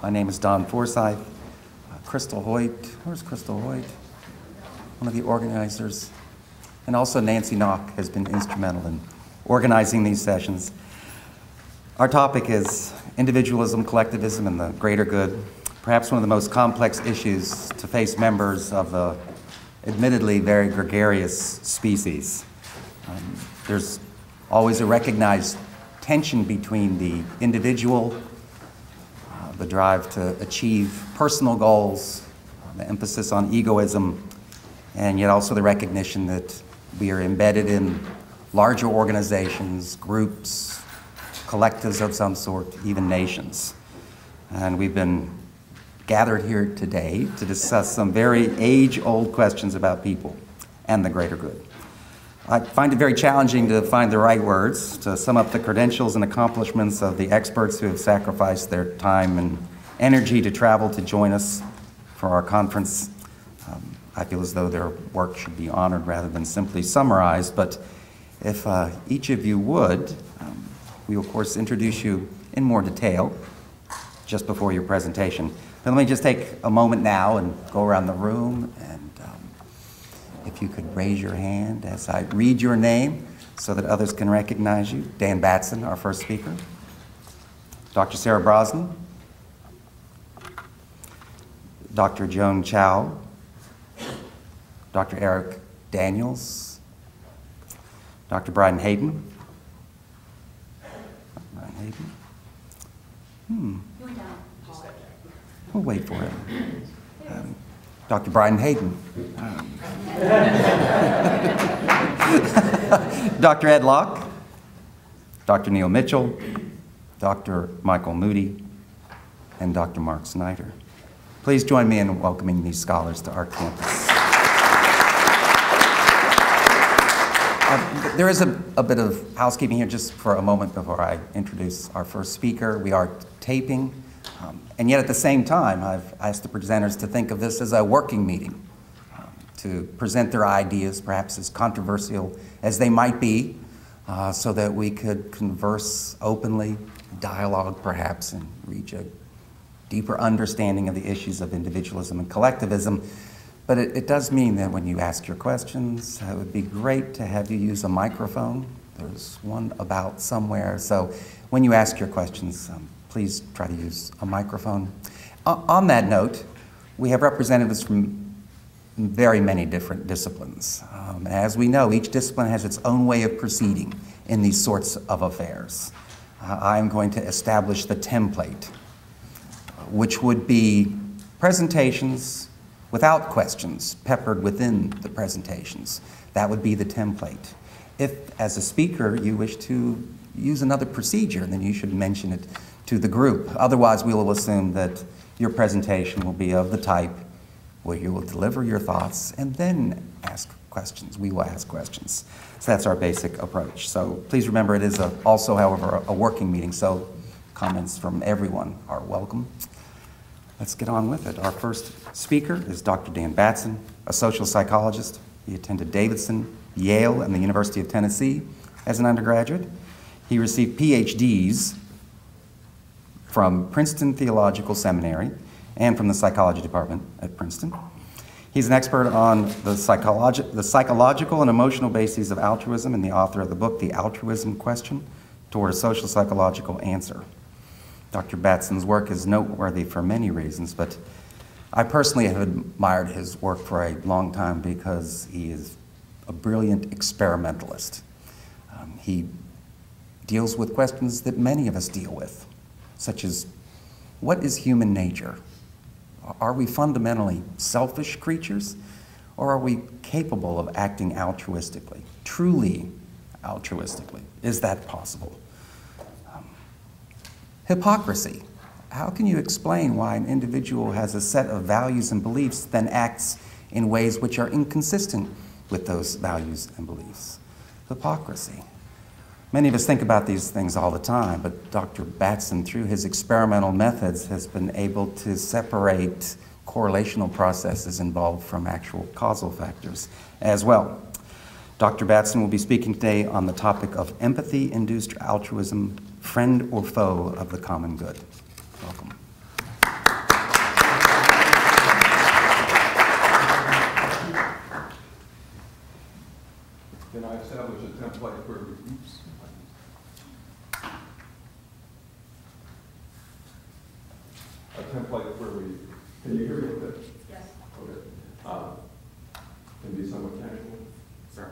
My name is Don Forsyth. Crystal Hoyt, where's Crystal Hoyt? One of the organizers. And also Nancy Knock has been instrumental in organizing these sessions. Our topic is individualism, collectivism, and the greater good. Perhaps one of the most complex issues to face members of the admittedly very gregarious species. There's always a recognized tension between the individual, the drive to achieve personal goals, the emphasis on egoism, and yet also the recognition that we are embedded in larger organizations, groups, collectives of some sort, even nations. And we've been gathered here today to discuss some very age-old questions about people and the greater good. I find it very challenging to find the right words to sum up the credentials and accomplishments of the experts who have sacrificed their time and energy to travel to join us for our conference. I feel as though their work should be honored rather than simply summarized, but if each of you would, we will of course introduce you in more detail just before your presentation. But let me just take a moment now and go around the room, and if you could raise your hand as I read your name so that others can recognize you. Dan Batson, our first speaker. Dr. Sarah Brosnan. Dr. Joan Chow. Dr. Eric Daniels. Dr. Brian Hayden. Brian Hayden. We'll wait for him. Dr. Brian Hayden. Dr. Ed Locke. Dr. Neil Mitchell. Dr. Michael Moody. And Dr. Mark Snyder. Please join me in welcoming these scholars to our campus. There is a bit of housekeeping here just for a moment before I introduce our first speaker. We are taping. And yet at the same time, I've asked the presenters to think of this as a working meeting, to present their ideas, perhaps as controversial as they might be, so that we could converse openly, dialogue perhaps, and reach a deeper understanding of the issues of individualism and collectivism. But it does mean that when you ask your questions, it would be great to have you use a microphone. There's one about somewhere. So when you ask your questions, please try to use a microphone. On that note, we have representatives from very many different disciplines. As we know, each discipline has its own way of proceeding in these sorts of affairs. I'm going to establish the template, which would be presentations without questions peppered within the presentations. That would be the template. If, as a speaker, you wish to use another procedure, then you should mention it to the group. Otherwise, we will assume that your presentation will be of the type where you will deliver your thoughts and then ask questions. We will ask questions. So that's our basic approach. So please remember, it is also, however, a working meeting, so comments from everyone are welcome. Let's get on with it. Our first speaker is Dr. Dan Batson, a social psychologist. He attended Davidson, Yale, and the University of Tennessee as an undergraduate. He received PhDs from Princeton Theological Seminary and from the psychology department at Princeton. He's an expert on the psychological and emotional bases of altruism and the author of the book, The Altruism Question, Toward a Social Psychological Answer. Dr. Batson's work is noteworthy for many reasons, but I personally have admired his work for a long time because he is a brilliant experimentalist. He deals with questions that many of us deal with, such as, what is human nature? Are we fundamentally selfish creatures, or are we capable of acting altruistically, truly altruistically? Is that possible? Hypocrisy. How can you explain why an individual has a set of values and beliefs, then acts in ways which are inconsistent with those values and beliefs? Hypocrisy. Many of us think about these things all the time, but Dr. Batson, through his experimental methods, has been able to separate correlational processes involved from actual causal factors as well. Dr. Batson will be speaking today on the topic of empathy-induced altruism, friend or foe of the common good. Welcome. a template where we, oops. A template where we, can you hear me okay? Yes. Okay. Can be somewhat casual. Sure.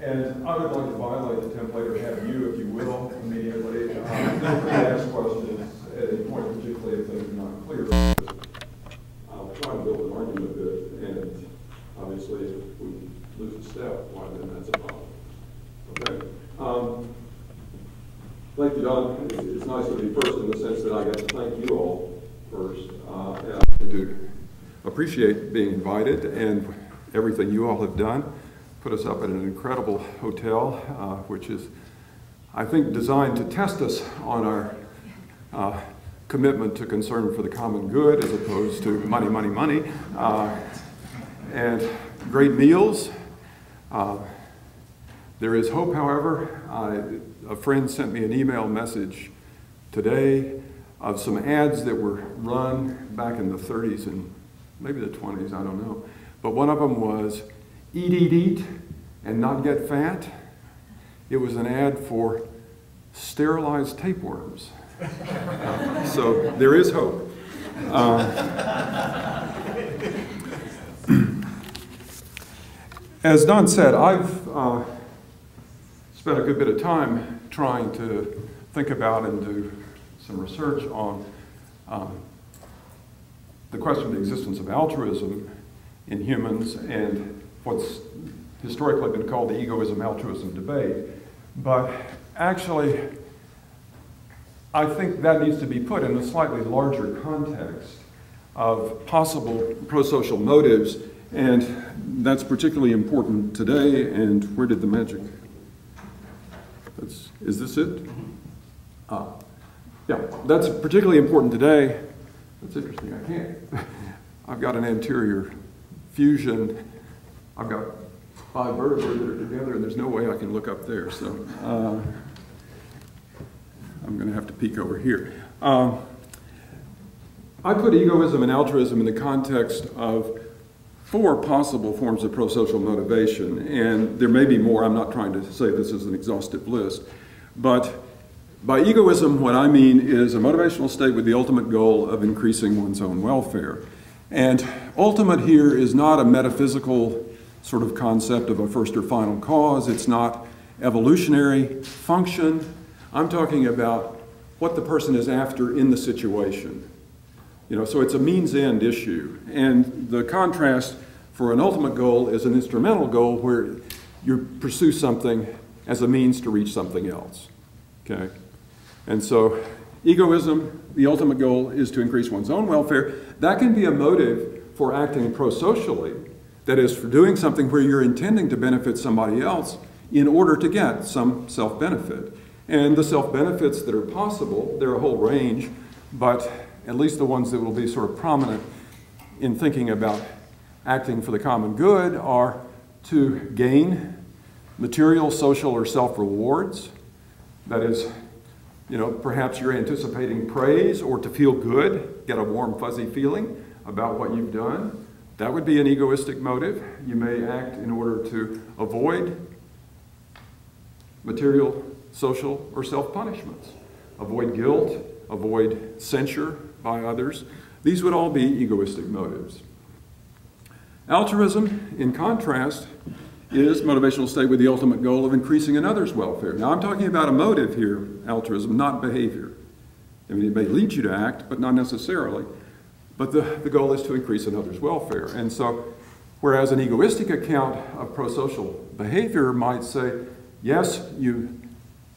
And I would like to violate the template, or have you, if you will, immediately. Feel free to ask questions at any point, particularly if things are not clear. I'll try and build an argument a bit, and obviously if we lose a step, why then that's a problem. Okay. Thank you, Don. It's nice to be first in the sense that I get to thank you all first. And I do appreciate being invited and everything you all have done. Put us up at an incredible hotel, which is, I think, designed to test us on our commitment to concern for the common good as opposed to money, money, money. And great meals. There is hope, however. A friend sent me an email message today of some ads that were run back in the 30s and maybe the 20s, I don't know. But one of them was, eat, eat, eat, and not get fat. It was an ad for sterilized tapeworms. So there is hope. As Don said, I've spent a good bit of time trying to think about and do some research on the question of the existence of altruism in humans and what's historically been called the egoism-altruism debate. But actually, I think that needs to be put in a slightly larger context of possible pro-social motives, and that's particularly important today. And where did the magic? Is this it? Yeah, that's particularly important today. That's interesting. I can't. I've got an anterior fusion. I've got 5 vertebrae that are together, and there's no way I can look up there. So I'm going to have to peek over here. I put egoism and altruism in the context of 4 possible forms of pro-social motivation, and there may be more. I'm not trying to say this is an exhaustive list, but by egoism, what I mean is a motivational state with the ultimate goal of increasing one's own welfare. And ultimate here is not a metaphysical sort of concept of a first or final cause. It's not evolutionary function. I'm talking about what the person is after in the situation. You know, so it's a means-end issue. And the contrast for an ultimate goal is an instrumental goal where you pursue something as a means to reach something else. Okay? And so egoism, the ultimate goal is to increase one's own welfare. That can be a motive for acting pro-socially. That is, for doing something where you're intending to benefit somebody else in order to get some self-benefit. And the self-benefits that are possible, there are a whole range, but at least the ones that will be sort of prominent in thinking about acting for the common good are to gain material, social, or self-rewards. That is, you know, perhaps you're anticipating praise or to feel good, get a warm, fuzzy feeling about what you've done. That would be an egoistic motive. You may act in order to avoid material, social, or self-punishments. Avoid guilt, avoid censure by others. These would all be egoistic motives. Altruism, in contrast, is motivational state with the ultimate goal of increasing another's welfare. Now, I'm talking about a motive here, altruism, not behavior. I mean, it may lead you to act, but not necessarily. But the goal is to increase another's welfare. And so, whereas an egoistic account of pro-social behavior might say, yes, you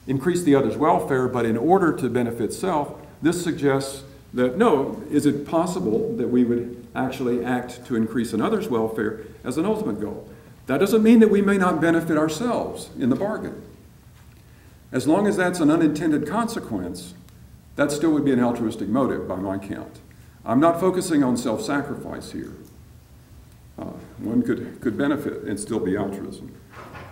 increase the other's welfare, but in order to benefit self, this suggests that, no, is it possible that we would actually act to increase another's welfare as an ultimate goal? That doesn't mean that we may not benefit ourselves in the bargain. As long as that's an unintended consequence, that still would be an altruistic motive by my count. I'm not focusing on self-sacrifice here. One could benefit and still be altruism.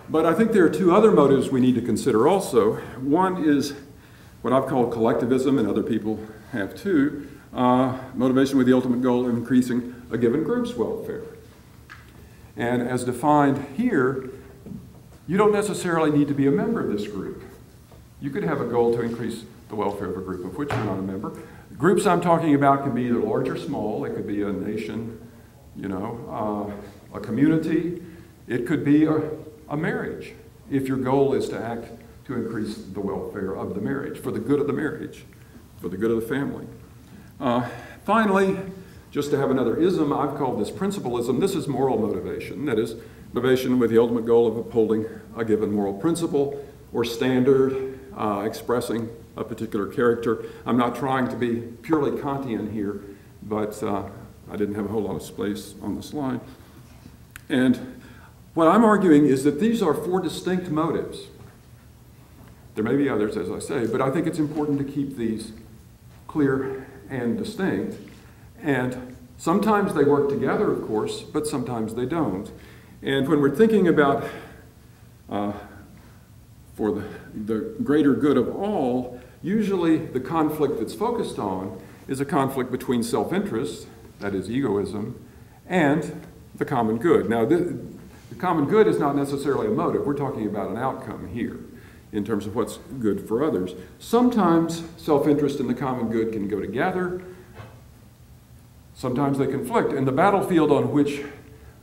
But I think there are 2 other motives we need to consider also. One is what I've called collectivism, and other people have too, motivation with the ultimate goal of increasing a given group's welfare. And as defined here, You don't necessarily need to be a member of this group. You could have a goal to increase the welfare of a group of which you're not a member. Groups I'm talking about can be either large or small. It could be a nation, a community. It could be a marriage, if your goal is to act to increase the welfare of the marriage, for the good of the marriage, for the good of the family. Finally, just to have another ism, I've called this principlism. This is moral motivation. That is, motivation with the ultimate goal of upholding a given moral principle or standard, expressing a particular character. I'm not trying to be purely Kantian here, but I didn't have a whole lot of space on the slide. And what I'm arguing is that these are four distinct motives. There may be others, as I say, but I think it's important to keep these clear and distinct. And sometimes they work together, of course, but sometimes they don't. And when we're thinking about for the greater good of all, usually the conflict that's focused on is a conflict between self-interest, that is egoism, and the common good. Now, the common good is not necessarily a motive. We're talking about an outcome here in terms of what's good for others. Sometimes self-interest and the common good can go together. Sometimes they conflict. And the battlefield on which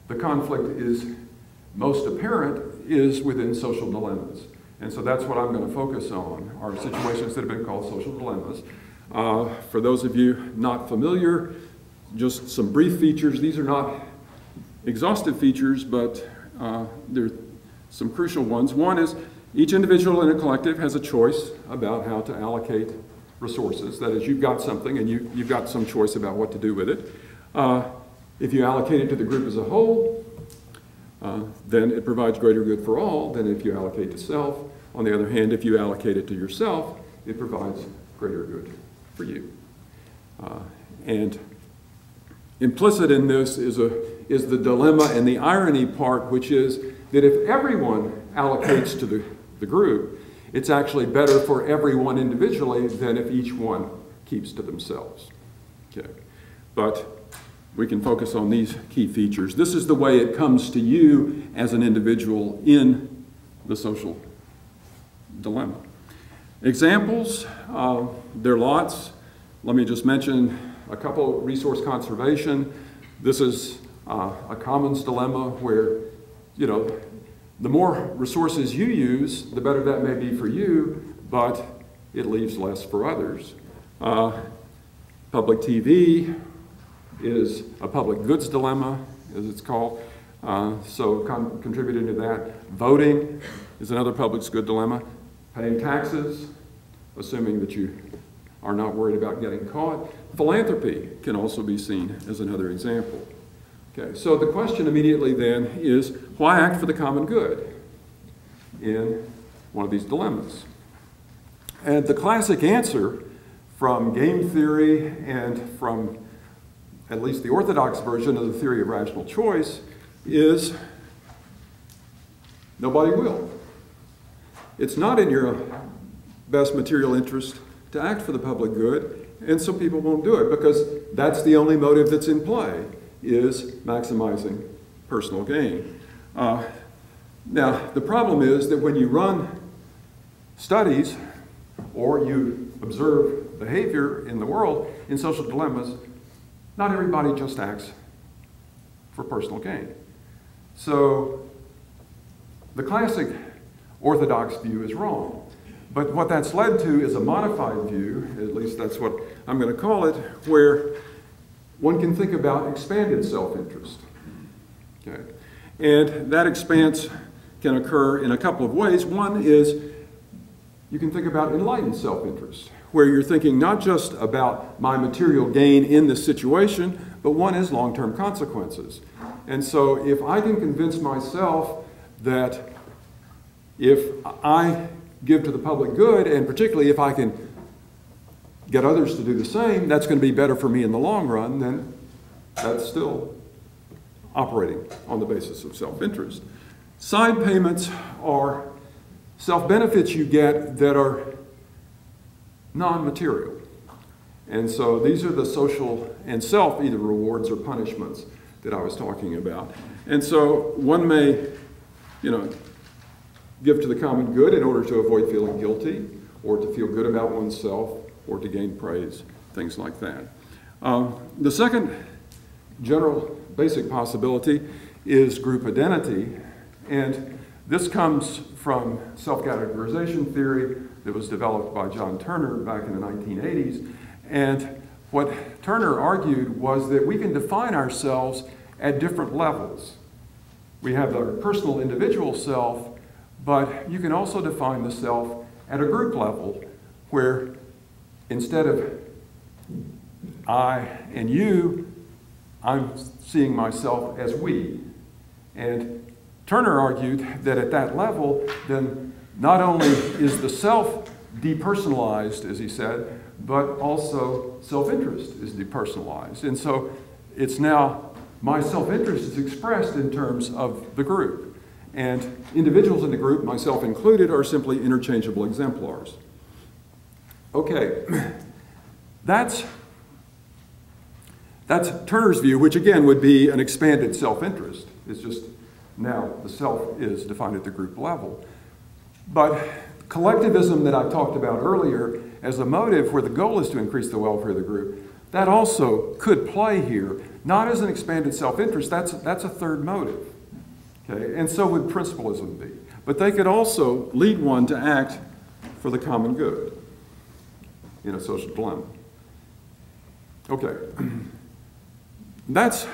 the conflict is most apparent is within social dilemmas. And so that's what I'm going to focus on, are situations that have been called social dilemmas. For those of you not familiar, just some brief features. These are not exhaustive features, but there are some crucial ones. One is each individual in a collective has a choice about how to allocate resources. That is, you've got something and you've got some choice about what to do with it. If you allocate it to the group as a whole, then it provides greater good for all than if you allocate to self. On the other hand, if you allocate it to yourself, it provides greater good for you. And implicit in this is the dilemma and the irony part, which is that if everyone allocates to the group, it's actually better for everyone individually than if each one keeps to themselves. Okay. But we can focus on these key features. This is the way it comes to you as an individual in the social dilemma. Examples, there are lots. Let me just mention a couple. Resource conservation. This is a commons dilemma where, the more resources you use, the better that may be for you, but it leaves less for others. Public TV is a public goods dilemma, as it's called. So contributing to that. Voting is another public good dilemma. Paying taxes, assuming that you are not worried about getting caught. Philanthropy can also be seen as another example. Okay, so the question immediately then is, why act for the common good in one of these dilemmas? And the classic answer from game theory and from at least the orthodox version of the theory of rational choice is nobody will. It's not in your best material interest to act for the public good, and so people won't do it because that's the only motive that's in play, is maximizing personal gain. Now, the problem is that when you run studies or you observe behavior in the world in social dilemmas, not everybody just acts for personal gain. So the classic orthodox view is wrong. But what that's led to is a modified view, at least that's what I'm going to call it, where one can think about expanded self-interest. Okay. And that expanse can occur in a couple of ways. One is you can think about enlightened self-interest, where you're thinking not just about my material gain in this situation, but one is long-term consequences. And so if I can convince myself that if I give to the public good, and particularly if I can get others to do the same, that's going to be better for me in the long run, then that's still operating on the basis of self-interest. Side payments are self-benefits you get that are non-material. And so these are the social and self, either rewards or punishments that I was talking about. And so one may, give to the common good in order to avoid feeling guilty, or to feel good about oneself, or to gain praise, things like that. The second general basic possibility is group identity, and this comes from self-categorization theory that was developed by John Turner back in the 1980s. And what Turner argued was that we can define ourselves at different levels. We have our personal individual self, but you can also define the self at a group level, where instead of I and you, I'm seeing myself as we. And Turner argued that at that level, then not only is the self depersonalized, as he said, but also self-interest is depersonalized. And so it's now my self-interest is expressed in terms of the group. And individuals in the group, myself included, are simply interchangeable exemplars. Okay, that's Turner's view, which again would be an expanded self-interest. It's just now the self is defined at the group level. But collectivism that I talked about earlier as a motive where the goal is to increase the welfare of the group, that also could play here, not as an expanded self-interest, that's a third motive. Okay? And so would principalism be. But they could also lead one to act for the common good in a social dilemma. Okay. That's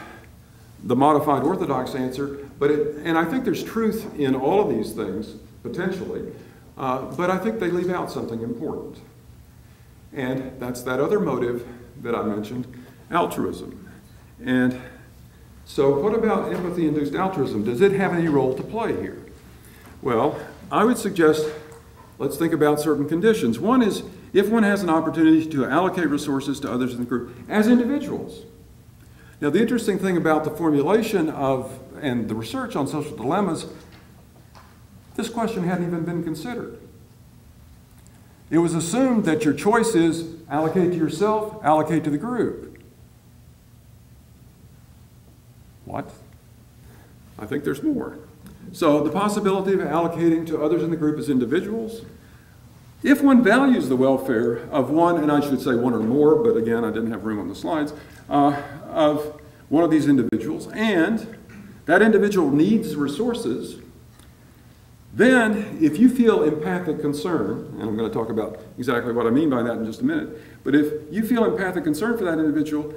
the modified orthodox answer, and I think there's truth in all of these things, potentially, but I think they leave out something important. And that's that other motive that I mentioned, altruism. And so what about empathy-induced altruism? Does it have any role to play here? Well, I would suggest let's think about certain conditions. One is if one has an opportunity to allocate resources to others in the group as individuals. Now, the interesting thing about the formulation of and the research on social dilemmas, this question hadn't even been considered. It was assumed that your choice is allocate to yourself, allocate to the group. What? I think there's more. So the possibility of allocating to others in the group as individuals, if one values the welfare of one, and I should say one or more, but again, I didn't have room on the slides, of one of these individuals, and that individual needs resources, then if you feel empathic concern, and I'm going to talk about exactly what I mean by that in just a minute, but if you feel empathic concern for that individual,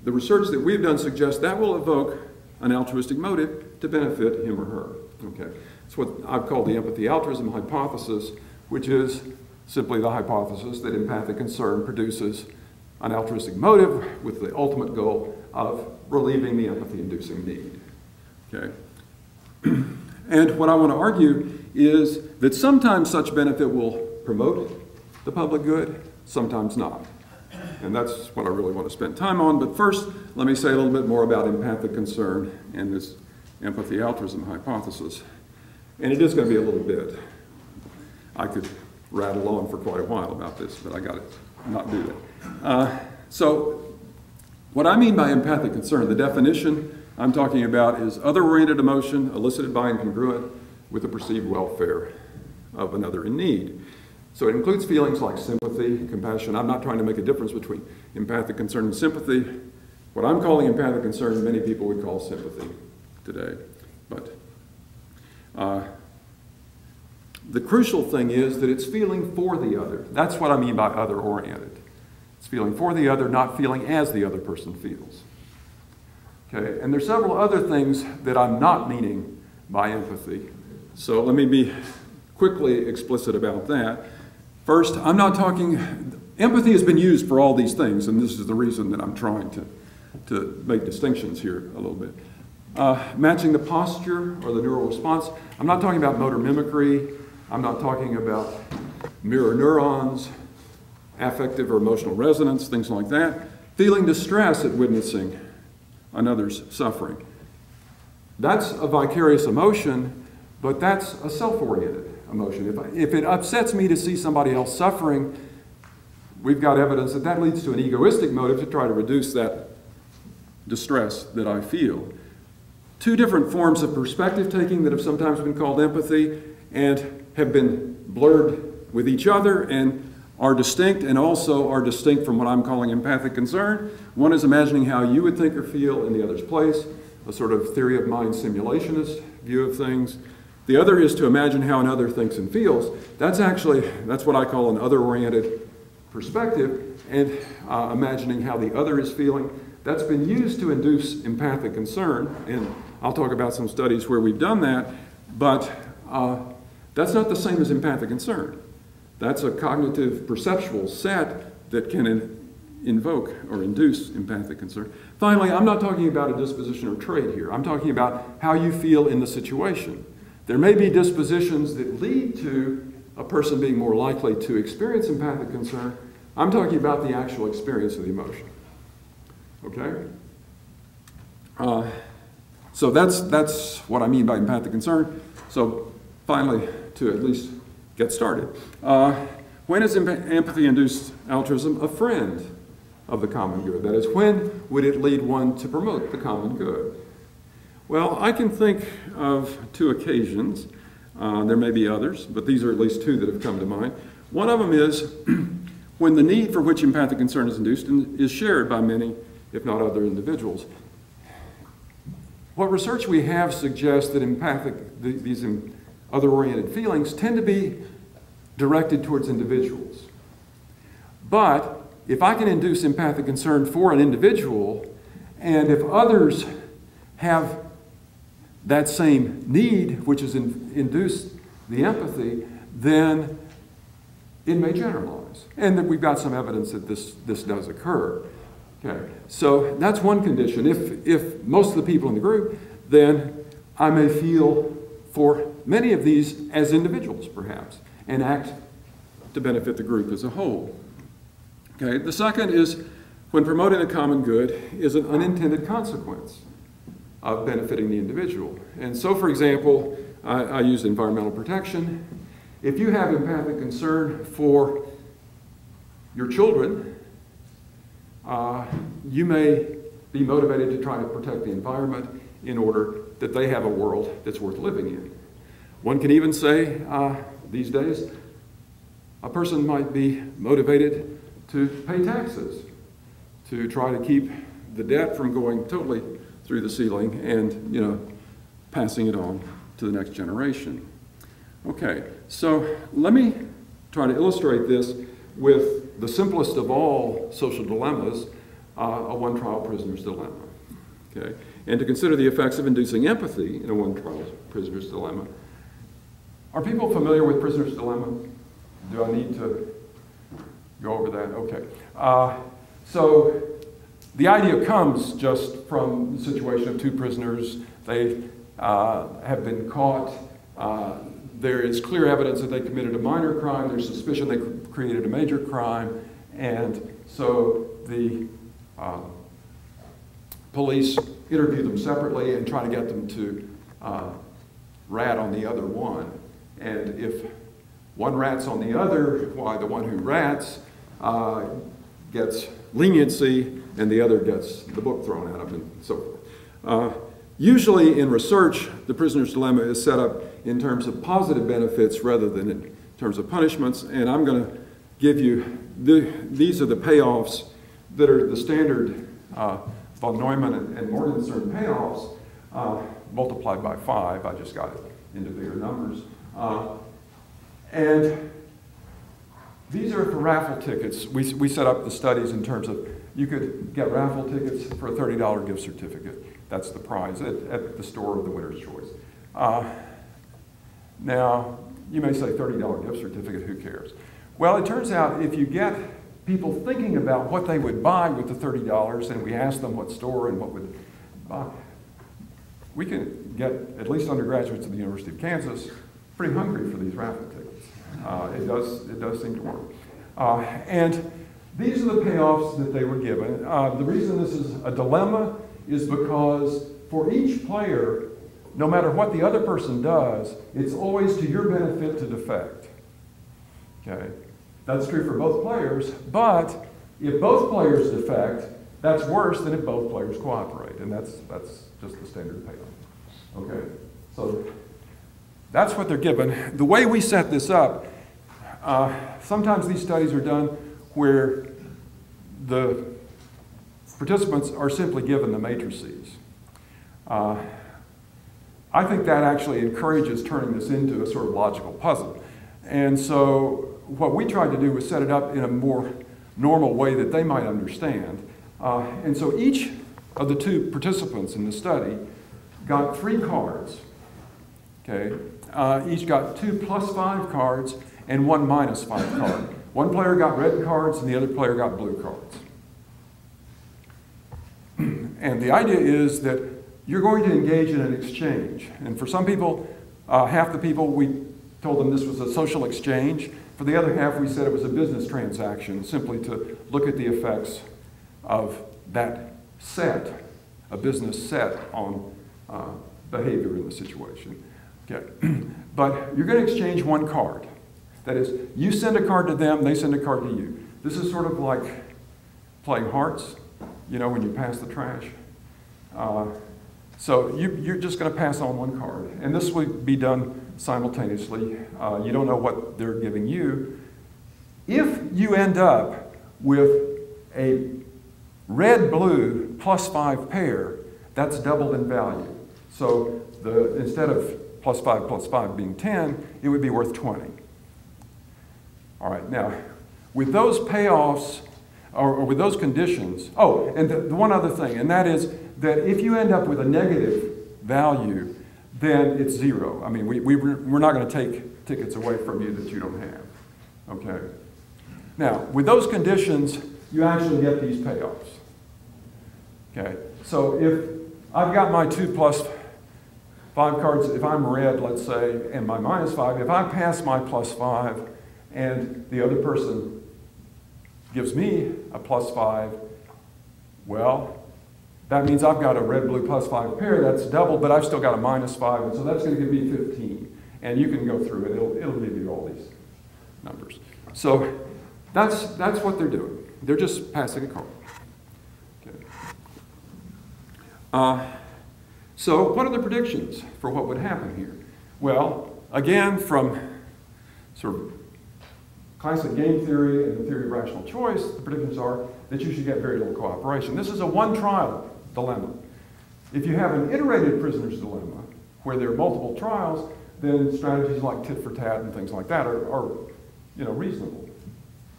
the research that we've done suggests that will evoke an altruistic motive to benefit him or her. Okay. It's what I've called the empathy-altruism hypothesis, which is simply the hypothesis that empathic concern produces an altruistic motive with the ultimate goal of relieving the empathy-inducing need. Okay? And what I want to argue is that sometimes such benefit will promote the public good, sometimes not. And that's what I really want to spend time on. But first, let me say a little bit more about empathic concern and this empathy-altruism hypothesis. And it is going to be a little bit. I could rattle on for quite a while about this, but I got to not do that. So what I mean by empathic concern, the definition I'm talking about is other-oriented emotion elicited by and congruent with the perceived welfare of another in need. So it includes feelings like sympathy, compassion. I'm not trying to make a difference between empathic concern and sympathy. What I'm calling empathic concern, many people would call sympathy today. But the crucial thing is that it's feeling for the other. That's what I mean by other-oriented. It's feeling for the other, not feeling as the other person feels. Okay, and there's several other things that I'm not meaning by empathy. So let me be quickly explicit about that. First, I'm not talking, empathy has been used for all these things, and this is the reason that I'm trying to make distinctions here a little bit. Matching the posture or the neural response. I'm not talking about motor mimicry. I'm not talking about mirror neurons, affective or emotional resonance, things like that. Feeling distress at witnessing another's suffering. That's a vicarious emotion, but that's a self-oriented emotion. If it upsets me to see somebody else suffering, we've got evidence that that leads to an egoistic motive to try to reduce that distress that I feel. two different forms of perspective taking that have sometimes been called empathy and have been blurred with each other and are distinct, and also are distinct from what I'm calling empathic concern. One is imagining how you would think or feel in the other's place, a sort of theory of mind simulationist view of things. The other is to imagine how another thinks and feels. That's what I call an other-oriented perspective, and imagining how the other is feeling. That's been used to induce empathic concern, and I'll talk about some studies where we've done that, but that's not the same as empathic concern. That's a cognitive perceptual set that can invoke or induce empathic concern. Finally, I'm not talking about a disposition or trait here. I'm talking about how you feel in the situation. There may be dispositions that lead to a person being more likely to experience empathic concern. I'm talking about the actual experience of the emotion. Okay? So that's what I mean by empathic concern. So finally, to at least get started. When is empathy-induced altruism a friend of the common good? That is, when would it lead one to promote the common good? Well, I can think of two occasions. There may be others, but these are at least two that have come to mind. One of them is when the need for which empathic concern is induced is shared by many, if not other individuals. What research we have suggests that these other-oriented feelings tend to be directed towards individuals. But if I can induce empathic concern for an individual, and if others have that same need, which is induce the empathy, then it may generalize. And that we've got some evidence that this does occur. Okay, so that's one condition. If most of the people in the group, then I may feel for many of these as individuals, perhaps, and act to benefit the group as a whole. Okay, the second is when promoting the common good is an unintended consequence of benefiting the individual. And so, for example, I use environmental protection. If you have empathic concern for your children, you may be motivated to try to protect the environment in order that they have a world that's worth living in. One can even say, these days, a person might be motivated to pay taxes, to try to keep the debt from going totally through the ceiling and, passing it on to the next generation. Okay, so let me try to illustrate this with the simplest of all social dilemmas, a one-trial prisoner's dilemma. Okay, and to consider the effects of inducing empathy in a one-trial prisoner's dilemma. Are people familiar with prisoner's dilemma? Do I need to go over that? Okay. So the idea comes just from the situation of two prisoners. They have been caught. There is clear evidence that they committed a minor crime. There's suspicion they created a major crime. And so the police interview them separately and try to get them to rat on the other one. And if one rats on the other, why, the one who rats gets leniency and the other gets the book thrown at him and so forth. Usually in research, the prisoner's dilemma is set up in terms of positive benefits rather than in terms of punishments. And I'm going to give you, these are the payoffs that are the standard von Neumann and Morgenstern payoffs multiplied by 5. I just got it into bigger numbers. And these are for raffle tickets. We set up the studies in terms of you could get raffle tickets for a $30 gift certificate. That's the prize at the store of the winner's choice. Now, you may say $30 gift certificate, who cares? Well, it turns out if you get people thinking about what they would buy with the $30, and we ask them what store and what would buy, we can get at least undergraduates at the University of Kansas pretty hungry for these raffle tickets. It does seem to work. And these are the payoffs that they were given. The reason this is a dilemma is because for each player, no matter what the other person does, it's always to your benefit to defect. Okay? That's true for both players, but if both players defect, that's worse than if both players cooperate, and that's just the standard payoff. Okay, so that's what they're given. The way we set this up, sometimes these studies are done where the participants are simply given the matrices. I think that actually encourages turning this into a sort of logical puzzle. And so what we tried to do was set it up in a more normal way that they might understand. And so each of the two participants in the study got 3 cards. Okay, each got 2 +5 cards and 1 -5 card. One player got red cards and the other player got blue cards. And the idea is that you're going to engage in an exchange. And for some people, half the people, we told them this was a social exchange. For the other half, we said it was a business transaction, simply to look at the effects of that set, a business set, on behavior in the situation. Okay. But you're going to exchange 1 card. That is, you send a card to them, they send a card to you. This is sort of like playing hearts, you know, when you pass the trash. So you're just going to pass on 1 card. And this will be done simultaneously. You don't know what they're giving you. If you end up with a red-blue +5 pair, that's doubled in value. So instead of +5 +5 being 10, it would be worth 20. All right, now, with those payoffs, or with those conditions, oh, and the one other thing, and that is that if you end up with a negative value, then it's 0. I mean, we're not going to take tickets away from you that you don't have, okay? Now, with those conditions, you actually get these payoffs, okay? So if I've got my 2 +5 cards, if I'm red, let's say, and my -5, if I pass my +5 and the other person gives me a +5, well, that means I've got a red-blue +5 pair, that's doubled, but I've still got a -5, and so that's going to give me 15. And you can go through it, it'll give you all these numbers. So that's what they're doing. They're just passing a card. Okay. So what are the predictions for what would happen here? Well, again, from sort of classic game theory and the theory of rational choice, the predictions are that you should get very little cooperation. This is a one-trial dilemma. If you have an iterated prisoner's dilemma, where there are multiple trials, then strategies like tit for tat and things like that are reasonable.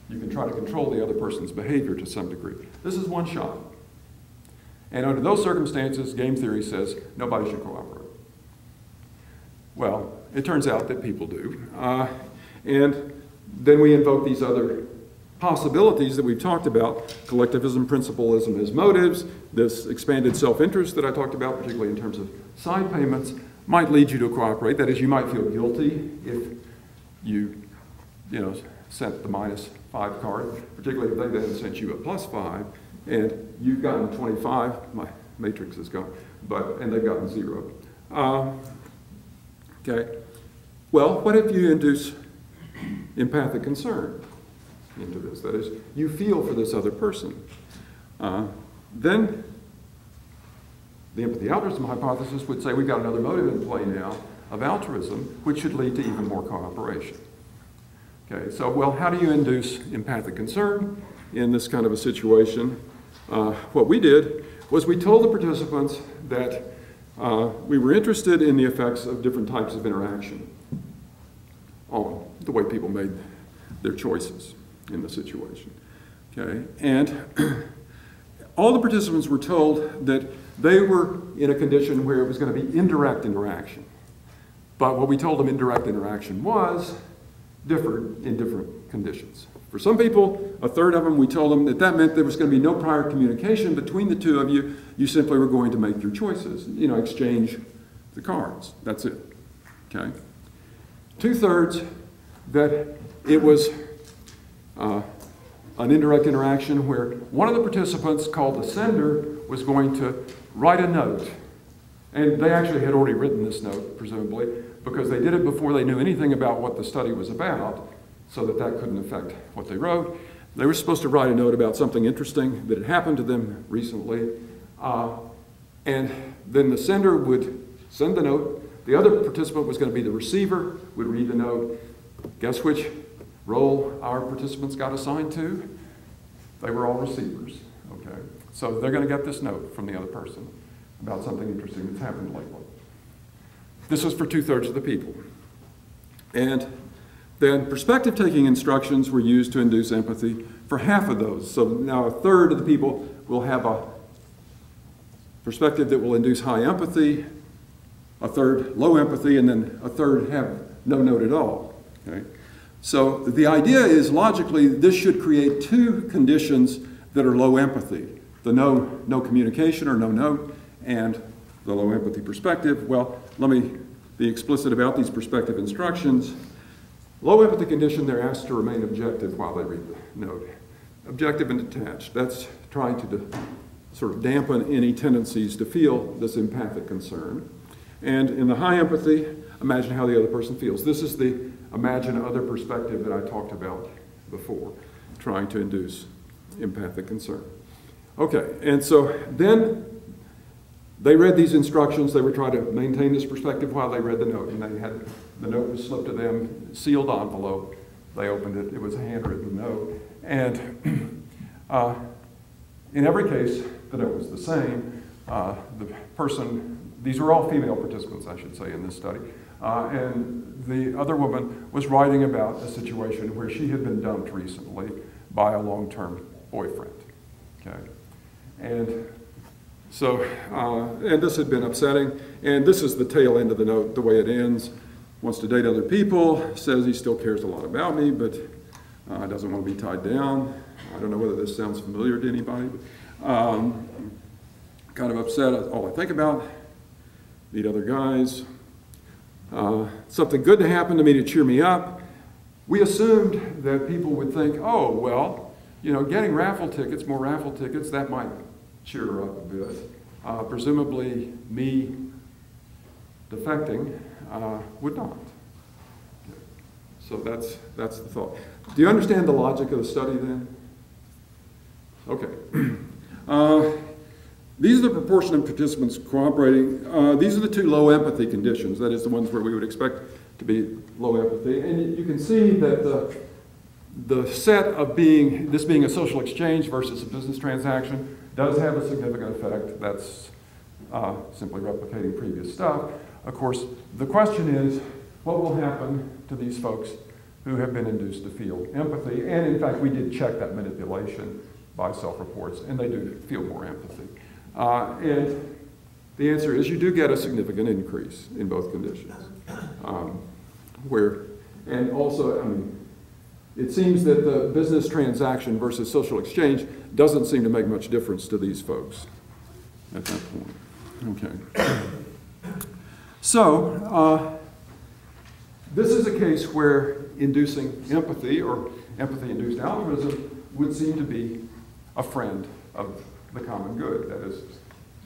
You can try to control the other person's behavior to some degree. This is one shot. And under those circumstances, game theory says nobody should cooperate. Well, it turns out that people do. And then we invoke these other possibilities that we've talked about: collectivism, principalism as motives, this expanded self-interest that I talked about, particularly in terms of side payments, might lead you to cooperate. That is, you might feel guilty if you sent the -5 card, particularly if they then sent you a +5, and you've gotten 25, my matrix is gone, and they've gotten 0. Okay. Well, what if you induce empathic concern into this? That is, you feel for this other person. Then the empathy-altruism hypothesis would say we've got another motive in play now of altruism, which should lead to even more cooperation. Okay, so, well, how do you induce empathic concern in this kind of a situation? What we did was we told the participants that we were interested in the effects of different types of interaction on the way people made their choices in the situation. Okay, and all the participants were told that they were in a condition where it was going to be indirect interaction. But what we told them indirect interaction was differed in different conditions. For some people, a third of them, we told them that meant there was going to be no prior communication between the two of you. You simply were going to make your choices, exchange the cards. That's it. Okay? 2/3 that it was an indirect interaction where one of the participants, called the sender, was going to write a note. And they actually had already written this note, presumably, because they did it before they knew anything about what the study was about, so that couldn't affect what they wrote. They were supposed to write a note about something interesting that had happened to them recently, and then the sender would send the note. The other participant was going to be the receiver, would read the note. Guess which role our participants got assigned to? They were all receivers, okay? So they're going to get this note from the other person about something interesting that's happened lately. This was for 2/3 of the people. And then perspective-taking instructions were used to induce empathy for half of those. So now 1/3 of the people will have a perspective that will induce high empathy, 1/3 low empathy, and then 1/3 have no note at all. Okay? So the idea is, logically, this should create two conditions that are low empathy. The no communication or no note, and the low empathy perspective. Well, let me be explicit about these perspective instructions. Low empathy condition, they're asked to remain objective while they read the note. Objective and detached. That's trying to sort of dampen any tendencies to feel this empathic concern. And in the high empathy, imagine how the other person feels. This is the imagine other perspective that I talked about before, trying to induce empathic concern. Okay, and so then they read these instructions. They were trying to maintain this perspective while they read the note. And they had, the note was slipped to them, sealed envelope. They opened it. It was a handwritten note. And in every case, the note was the same. The person, these were all female participants, I should say, in this study. And the other woman was writing about a situation where she had been dumped recently by a long-term boyfriend. Okay, and so, and this had been upsetting. And this is the tail end of the note, the way it ends. Wants to date other people, says he still cares a lot about me, but doesn't want to be tied down. I don't know whether this sounds familiar to anybody, but kind of upset. All I think about, meet other guys. Something good to happen to me to cheer me up. We assumed that people would think, oh, well, you know, getting raffle tickets, more raffle tickets, that might cheer her up a bit. Presumably, me defecting would not. So that's the thought. Do you understand the logic of the study then? Okay. These are the proportion of participants cooperating. These are the two low empathy conditions. That is the ones where we would expect to be low empathy. And you can see that the set of this being a social exchange versus a business transaction does have a significant effect. That's simply replicating previous stuff. Of course, the question is, what will happen to these folks who have been induced to feel empathy? And in fact, we did check that manipulation by self-reports, and they do feel more empathy. And the answer is you do get a significant increase in both conditions. And also, I mean, it seems that the business transaction versus social exchange doesn't seem to make much difference to these folks at that point. Okay. So, this is a case where inducing empathy or empathy-induced altruism would seem to be a friend of the common good, that is,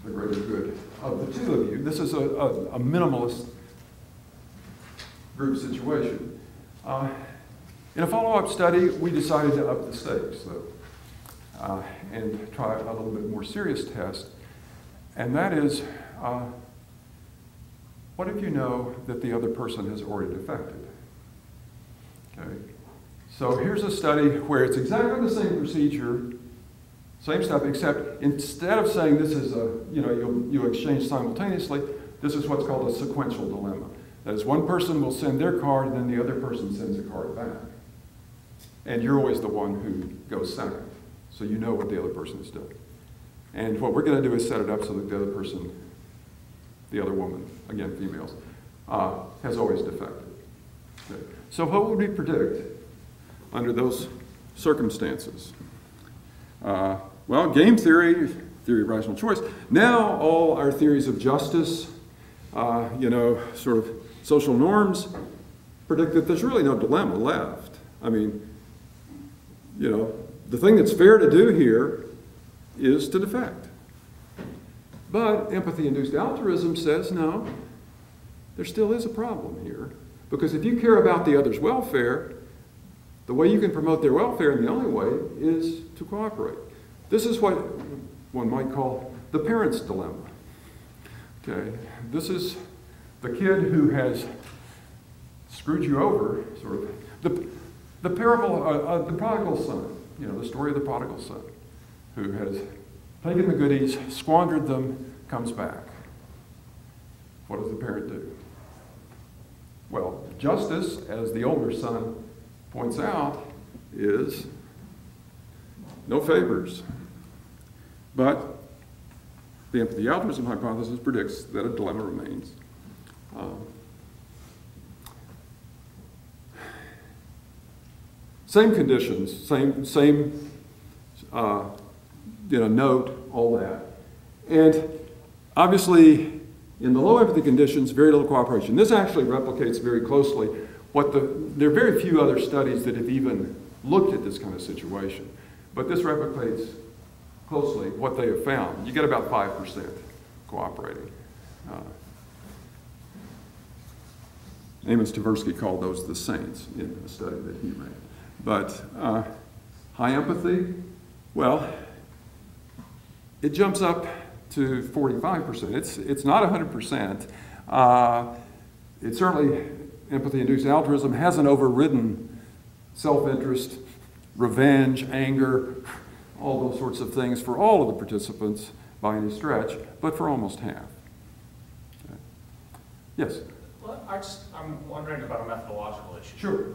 the greater good of the two of you. This is a minimalist group situation. In a follow-up study, we decided to up the stakes, though, and try a little bit more serious test, and that is, what if you know that the other person has already defected? Okay. So here's a study where it's exactly the same procedure, same stuff, except instead of saying this is a, you exchange simultaneously, this is what's called a sequential dilemma. That is, one person will send their card, and then the other person sends a card back. And you're always the one who goes second, so you know what the other person is doing. And what we're going to do is set it up so that the other person, the other woman, again, females, has always defected. Okay. So what would we predict under those circumstances? Well, game theory, theory of rational choice. Now all our theories of justice, sort of social norms, predict that there's really no dilemma left. I mean, the thing that's fair to do here is to defect. But empathy-induced altruism says, no, there still is a problem here. Because if you care about the other's welfare, the way you can promote their welfare, and the only way, is to cooperate. This is what one might call the parent's dilemma. Okay, this is the kid who has screwed you over, sort of, the parable, the prodigal son, you know, the story of the prodigal son, who has taken the goodies, squandered them, comes back. What does the parent do? Well, justice, as the older son points out, is no favors. But the empathy-altruism hypothesis predicts that a dilemma remains. Same conditions, same note, all that. And obviously, in the low empathy conditions, very little cooperation. This actually replicates very closely there are very few other studies that have even looked at this kind of situation. But this replicates closely what they have found. You get about 5% cooperating. Amos Tversky called those the saints in a study that he ran. But high empathy, well, it jumps up to 45%. It's not 100%. It certainly, empathy-induced altruism hasn't overridden self-interest, revenge, anger, all those sorts of things for all of the participants by any stretch, but for almost half. Okay. Yes? Well, I'm wondering about a methodological issue. Sure.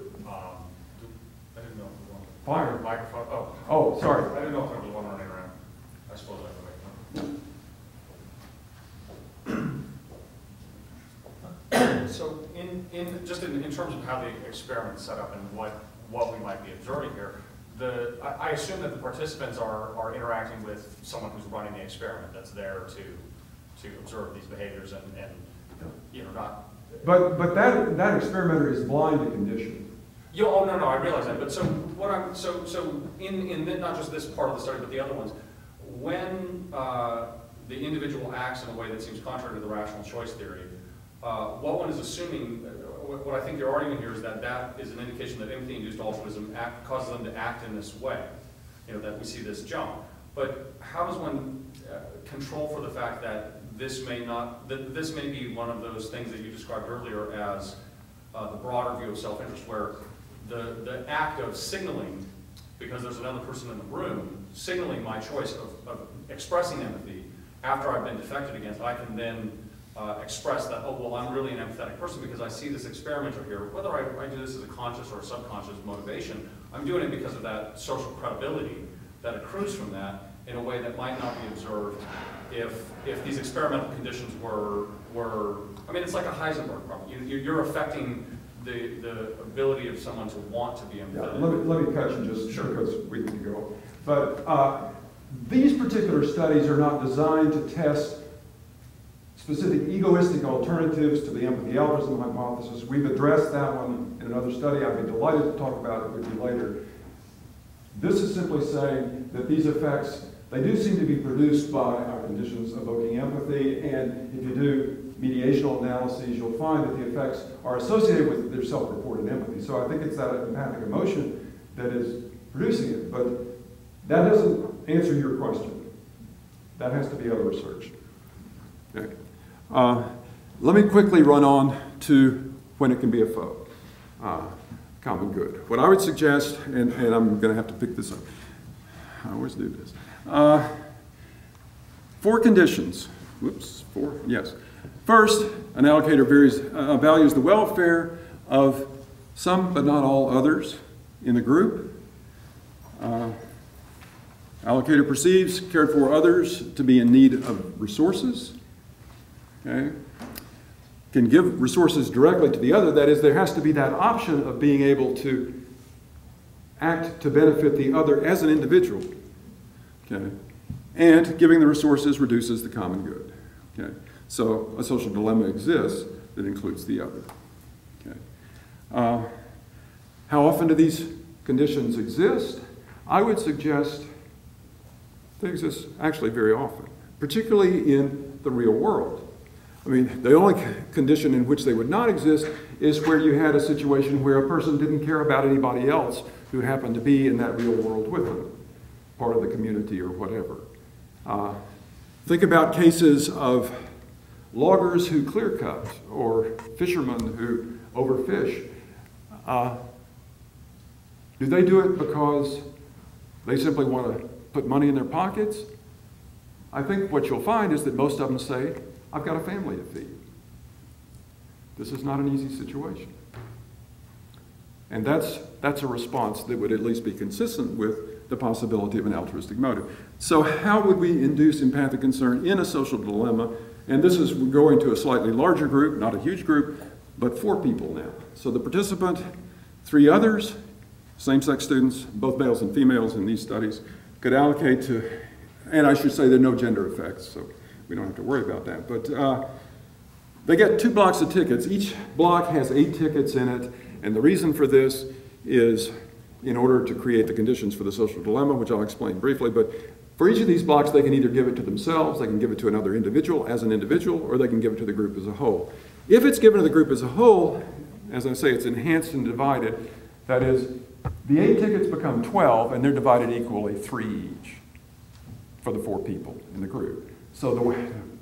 I didn't know if we wanted Fire. Microphone. Oh, sorry. I didn't know if there was one running around. I suppose I can wait. So in terms of how the experiment's set up and what we might be observing here, I assume that the participants are interacting with someone who's running the experiment that's there to observe these behaviors and you know, not. But that experimenter is blind to condition. Oh no, I realize that. But so in not just this part of the study, but the other ones, when the individual acts in a way that seems contrary to the rational choice theory, what one is assuming, what I think they're arguing here is that is an indication that empathy-induced altruism causes them to act in this way. You know, that we see this jump. But how does one control for the fact that this may be one of those things that you described earlier as the broader view of self-interest, where the act of signaling, because there's another person in the room, signaling my choice of expressing empathy after I've been defected against, I can then express that, oh, well, I'm really an empathetic person because I see this experimenter here. Whether I do this as a conscious or a subconscious motivation, I'm doing it because of that social credibility that accrues from that in a way that might not be observed if these experimental conditions were I mean, it's like a Heisenberg problem. You're affecting the ability of someone to want to be empathetic. Yeah, let me cut you just sure. Because we need to go. But these particular studies are not designed to test specific egoistic alternatives to the empathy-altruism hypothesis. We've addressed that one in another study. I'd be delighted to talk about it with you later. This is simply saying that these effects, they do seem to be produced by our conditions evoking empathy, and if you do mediational analyses, you'll find that the effects are associated with their self-reported empathy. So I think it's that empathic emotion that is producing it, but that doesn't answer your question. That has to be other research. Okay. Let me quickly run on to when it can be a foe. Common good. What I would suggest, and I'm going to have to pick this up. I always do this. 4 conditions. Whoops, 4, yes. First, an allocator values the welfare of some but not all others in the group. Allocator perceives cared for others to be in need of resources. Okay. Can give resources directly to the other. That is, there has to be that option of being able to act to benefit the other as an individual. Okay. And giving the resources reduces the common good. Okay. So a social dilemma exists that includes the other. Okay. How often do these conditions exist? I would suggest they exist actually very often, particularly in the real world. I mean, the only condition in which they would not exist is where you had a situation where a person didn't care about anybody else who happened to be in that real world with them, part of the community or whatever. Think about cases of loggers who clear cut or fishermen who overfish, do they do it because they simply want to put money in their pockets? I think what you'll find is that most of them say, I've got a family to feed. This is not an easy situation. And that's a response that would at least be consistent with the possibility of an altruistic motive. So how would we induce empathic concern in a social dilemma? And this is going to a slightly larger group, not a huge group, but 4 people now. So the participant, 3 others, same-sex students, both males and females in these studies, could allocate to, and I should say there are no gender effects, so we don't have to worry about that. But they get 2 blocks of tickets. Each block has 8 tickets in it, and the reason for this is in order to create the conditions for the social dilemma, which I'll explain briefly. But for each of these blocks, they can either give it to themselves, they can give it to another individual as an individual, or they can give it to the group as a whole. If it's given to the group as a whole, as I say, it's enhanced and divided. That is, the 8 tickets become 12, and they're divided equally, 3 each for the 4 people in the group. So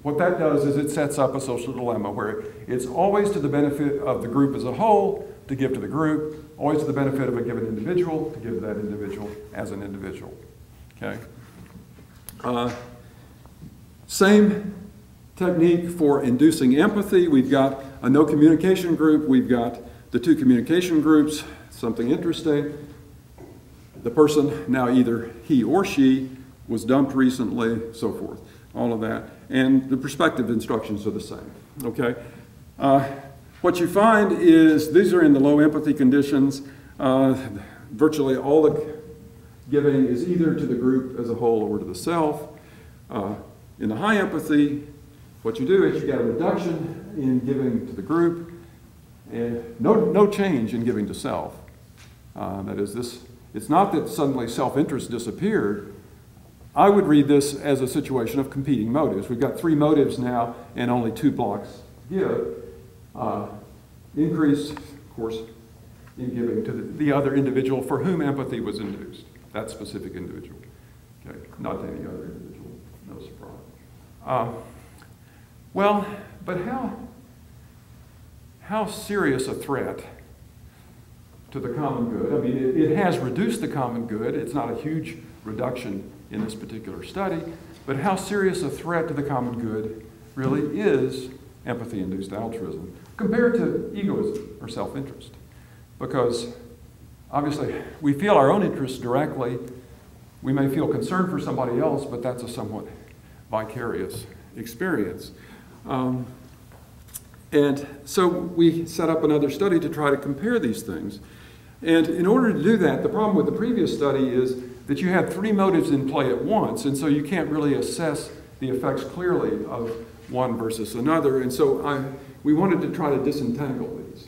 what that does is it sets up a social dilemma where it's always to the benefit of the group as a whole to give to the group, always to the benefit of a given individual to give that individual as an individual. Okay? Same technique for inducing empathy. We've got a no communication group. We've got the 2 communication groups. Something interesting. The person, now either he or she, was dumped recently, so forth. All of that. And the perspective instructions are the same. Okay? What you find is these are in the low empathy conditions. Virtually all the giving is either to the group as a whole or to the self. In the high empathy, what you do is you get a reduction in giving to the group and no change in giving to self. That is, it's not that suddenly self-interest disappeared. I would read this as a situation of competing motives. We've got 3 motives now and only 2 blocks to give. Increase, of course, in giving to the other individual for whom empathy was induced. That specific individual. Okay, not to any other individual. No surprise. Well, but how serious a threat to the common good? I mean, it has reduced the common good. It's not a huge reduction in this particular study, but how serious a threat to the common good really is empathy-induced altruism compared to egoism or self-interest? Because obviously we feel our own interests directly. We may feel concern for somebody else, but that's a somewhat vicarious experience. And so we set up another study to try to compare these things. And in order to do that, the problem with the previous study is that you had 3 motives in play at once, and so you can't really assess the effects clearly of one versus another. And so we wanted to try to disentangle these.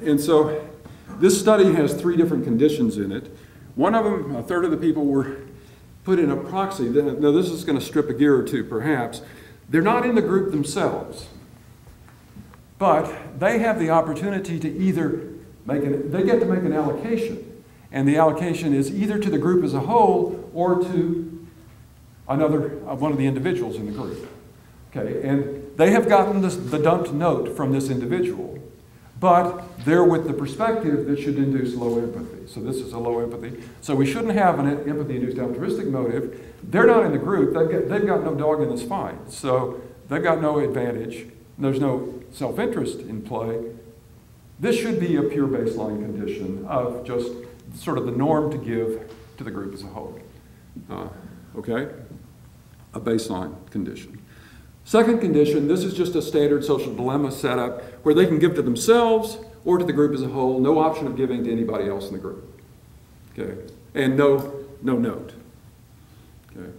And so this study has 3 different conditions in it. One of them, a third of the people were put in a proxy. Now this is going to strip a gear or 2 perhaps. They're not in the group themselves, but they have the opportunity to either they get to make an allocation. And the allocation is either to the group as a whole or to one of the individuals in the group. Okay, and they have gotten the dumped note from this individual, but they're with the perspective that should induce low empathy. So this is a low empathy. So we shouldn't have an empathy-induced altruistic motive. They're not in the group. They've got no dog in this fight. So they've got no advantage. There's no self-interest in play. This should be a pure baseline condition of just sort of the norm to give to the group as a whole. Okay? A baseline condition. Second condition, this is just a standard social dilemma setup where they can give to themselves or to the group as a whole, no option of giving to anybody else in the group. Okay? And no note. Okay?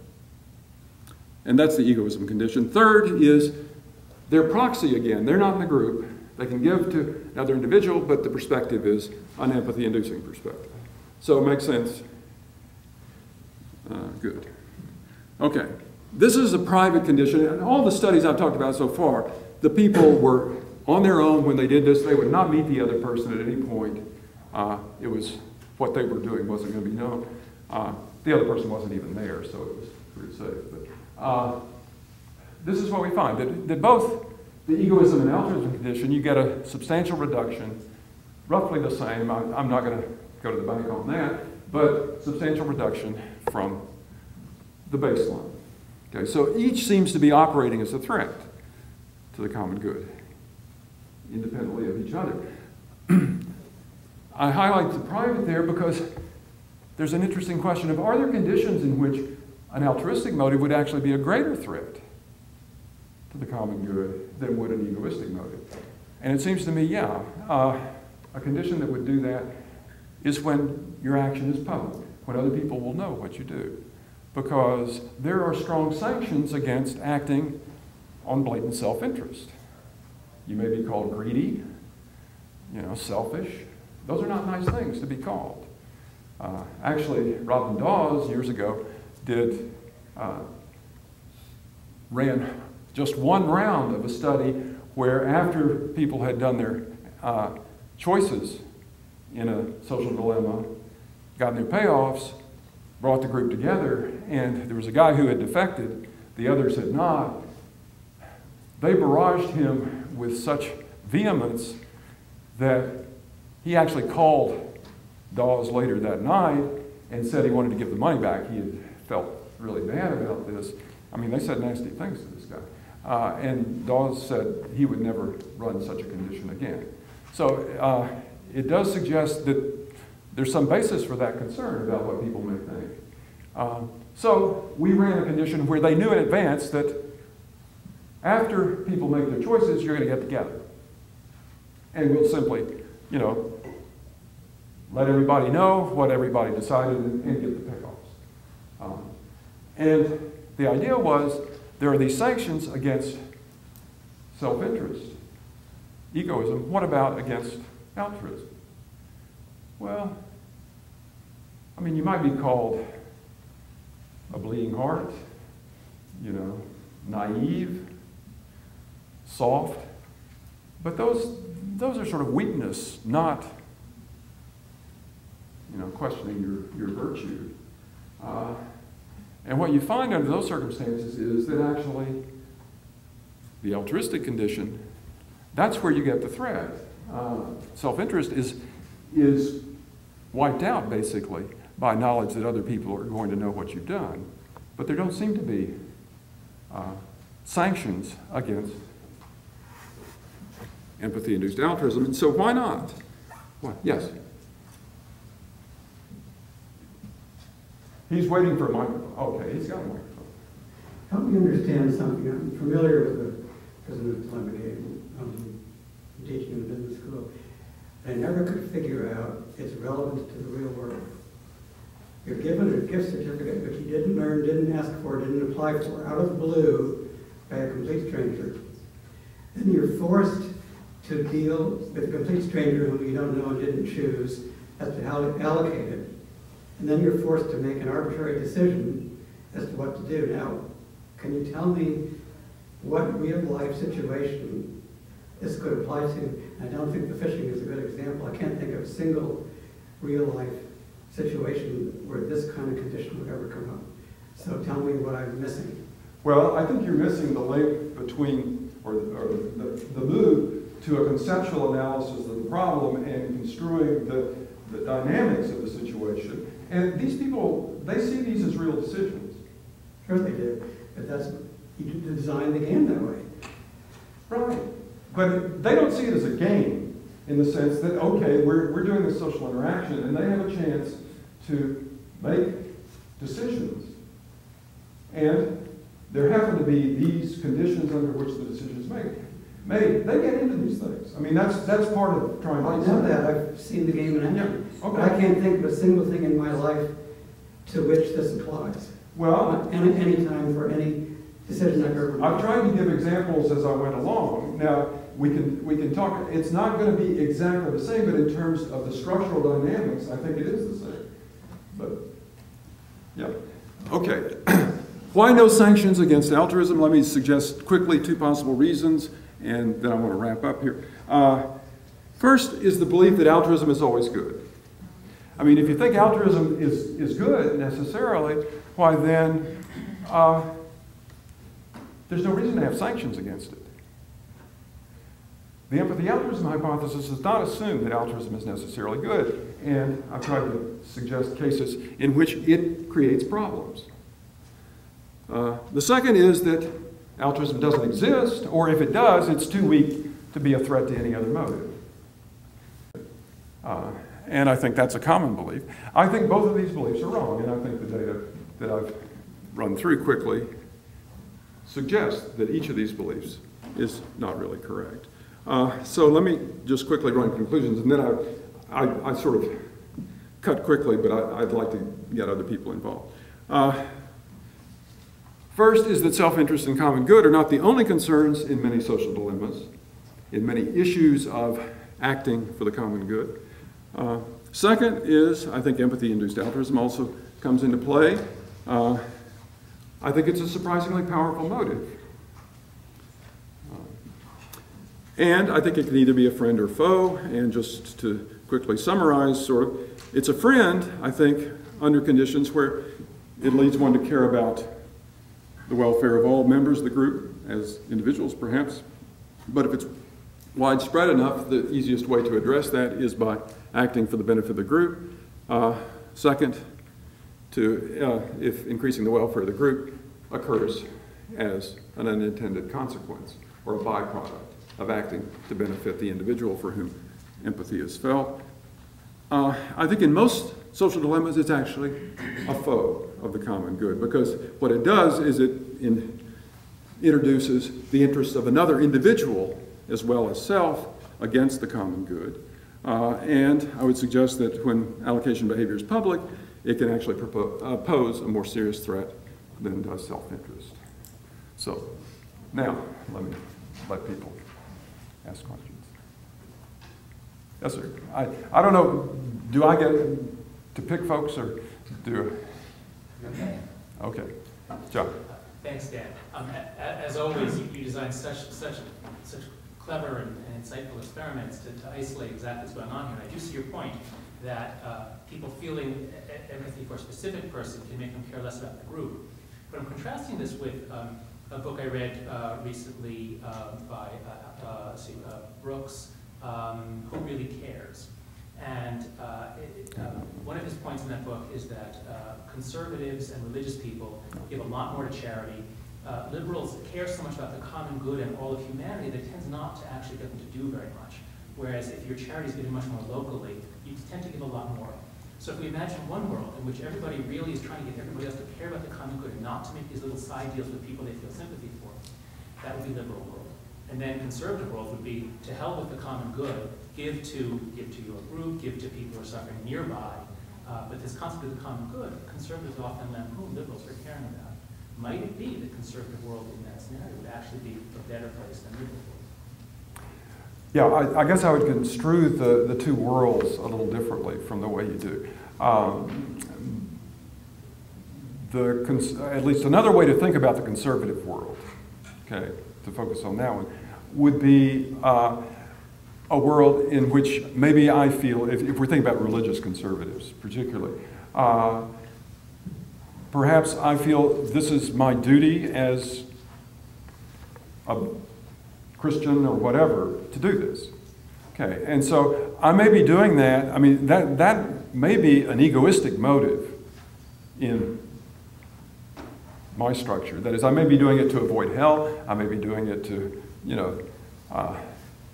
And that's the egoism condition. Third is their proxy again. They're not in the group. They can give to another individual, but the perspective is an empathy-inducing perspective. So it makes sense? Good. Okay. This is a private condition. And all the studies I've talked about so far, the people were on their own when they did this. They would not meet the other person at any point. It was what they were doing wasn't going to be known. The other person wasn't even there, so it was pretty safe. But, this is what we find, that both the egoism and altruism condition, you get a substantial reduction, roughly the same. I'm not going to go to the bank on that, but substantial reduction from the baseline. Okay, so each seems to be operating as a threat to the common good, independently of each other. I highlight the private there because there's an interesting question of, are there conditions in which an altruistic motive would actually be a greater threat to the common good than would an egoistic motive? And it seems to me, yeah, a condition that would do that is when your action is public, when other people will know what you do. Because there are strong sanctions against acting on blatant self-interest. You may be called greedy, selfish. Those are not nice things to be called. Actually, Robin Dawes, years ago, ran just one round of a study where after people had done their choices in a social dilemma, gotten their payoffs, brought the group together, and there was a guy who had defected, the others had not. They barraged him with such vehemence that he actually called Dawes later that night and said he wanted to give the money back. He had felt really bad about this. I mean, they said nasty things to this guy. And Dawes said he would never run such a condition again. So it does suggest that there's some basis for that concern about what people may think. So we ran a condition where they knew in advance that after people make their choices, you're going to get together. And we'll simply, let everybody know what everybody decided and get the payoffs. And the idea was there are these sanctions against self-interest, egoism. What about against altruism? Well, I mean, you might be called a bleeding heart, naive, soft, but those are sort of weakness, not, questioning your virtue. And what you find under those circumstances is that actually the altruistic condition, that's where you get the threat. Self-interest is wiped out, basically, by knowledge that other people are going to know what you've done. But there don't seem to be sanctions against empathy-induced altruism, and so why not? What? Yes? He's waiting for a microphone. Okay, he's got a microphone. Help me understand something. I'm familiar with the prisoner's dilemma game. I'm teaching in the business school. I never could figure out its relevance to the real world. You're given a gift certificate which you didn't earn, didn't ask for, didn't apply for, out of the blue by a complete stranger. Then you're forced to deal with a complete stranger whom you don't know and didn't choose as to how to allocate it. And then you're forced to make an arbitrary decision as to what to do. Now, can you tell me what real-life situation this could apply to? I don't think the fishing is a good example. I can't think of a single real-life situation where this kind of condition would ever come up. So tell me what I'm missing. Well, I think you're missing the link between, or the move to a conceptual analysis of the problem and construing the dynamics of the situation. And these people, they see these as real decisions. Sure they do, but you design the game that way. Right. But they don't see it as a game in the sense that, okay, we're doing this social interaction and they have a chance to make decisions. And there happen to be these conditions under which the decisions made. They get into these things. I mean, that's part of trying to... I know that. I've seen the game in action. Yeah. Okay. But I can't think of a single thing in my life to which this applies. Well... Any time for any decision I've ever made. I've tried to give examples as I went along. Now, we can talk... It's not going to be exactly the same, but in terms of the structural dynamics, I think it is the same. But, yeah. Okay. Why no sanctions against altruism? Let me suggest quickly two possible reasons, and then I want to wrap up here. First is the belief that altruism is always good. I mean, if you think altruism is good necessarily, why then there's no reason to have sanctions against it. The empathy-altruism hypothesis does not assume that altruism is necessarily good, and I've tried to suggest cases in which it creates problems. The second is that altruism doesn't exist, or if it does, it's too weak to be a threat to any other motive. And I think that's a common belief. I think both of these beliefs are wrong, and I think the data that I've run through quickly suggests that each of these beliefs is not really correct. So let me just quickly run conclusions, and then I sort of cut quickly, but I'd like to get other people involved. First is that self-interest and common good are not the only concerns in many social dilemmas, in many issues of acting for the common good. Second is, I think empathy-induced altruism also comes into play. I think it's a surprisingly powerful motive. And I think it can either be a friend or foe, and just to quickly summarize, sort of, it's a friend, I think, under conditions where it leads one to care about the welfare of all members of the group, as individuals perhaps. But if it's widespread enough, the easiest way to address that is by acting for the benefit of the group. Second, if increasing the welfare of the group occurs as an unintended consequence or a byproduct of acting to benefit the individual for whom empathy is felt. I think in most social dilemmas it's actually a foe of the common good, because what it does is it introduces the interests of another individual as well as self against the common good. And I would suggest that when allocation behavior is public, it can actually pose a more serious threat than does self-interest. So now let me let people ask questions. Yes, sir. I don't know, do I get to pick folks or do Okay. Okay. John. Thanks, Dan. As always, you design such clever and insightful experiments to isolate exactly what's going on here. And I do see your point that people feeling empathy for a specific person can make them care less about the group. But I'm contrasting this with a book I read recently by Brooks, Who Really Cares? And one of his points in that book is that conservatives and religious people give a lot more to charity. Liberals care so much about the common good and all of humanity that it tends not to actually get them to do very much. Whereas if your charity is given much more locally, you tend to give a lot more. So if we imagine one world in which everybody really is trying to get everybody else to care about the common good and not to make these little side deals with people they feel sympathy for, that would be liberal world. And then conservative world would be to hell with the common good, give to your group, give to people who are suffering nearby. But this concept of the common good, conservatives often lampoon liberals for caring about. Might it be the conservative world in that scenario would actually be a better place than liberal world? Yeah, I guess I would construe the two worlds a little differently from the way you do. At least another way to think about the conservative world, okay, to focus on that one, would be a world in which maybe I feel, if we're thinking about religious conservatives particularly, perhaps I feel this is my duty as a Christian or whatever to do this. Okay, and so I may be doing that. I mean, that may be an egoistic motive in my structure. That is, I may be doing it to avoid hell. I may be doing it to,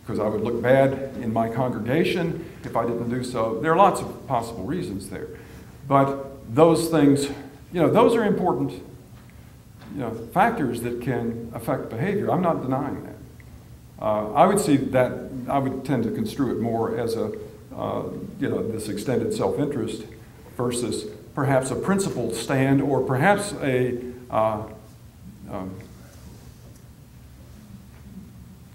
because I would look bad in my congregation if I didn't do so. There are lots of possible reasons there. But those things, those are important, factors that can affect behavior. I'm not denying that. I would see that, I would tend to construe it more as a, this extended self-interest versus perhaps a principled stand or perhaps a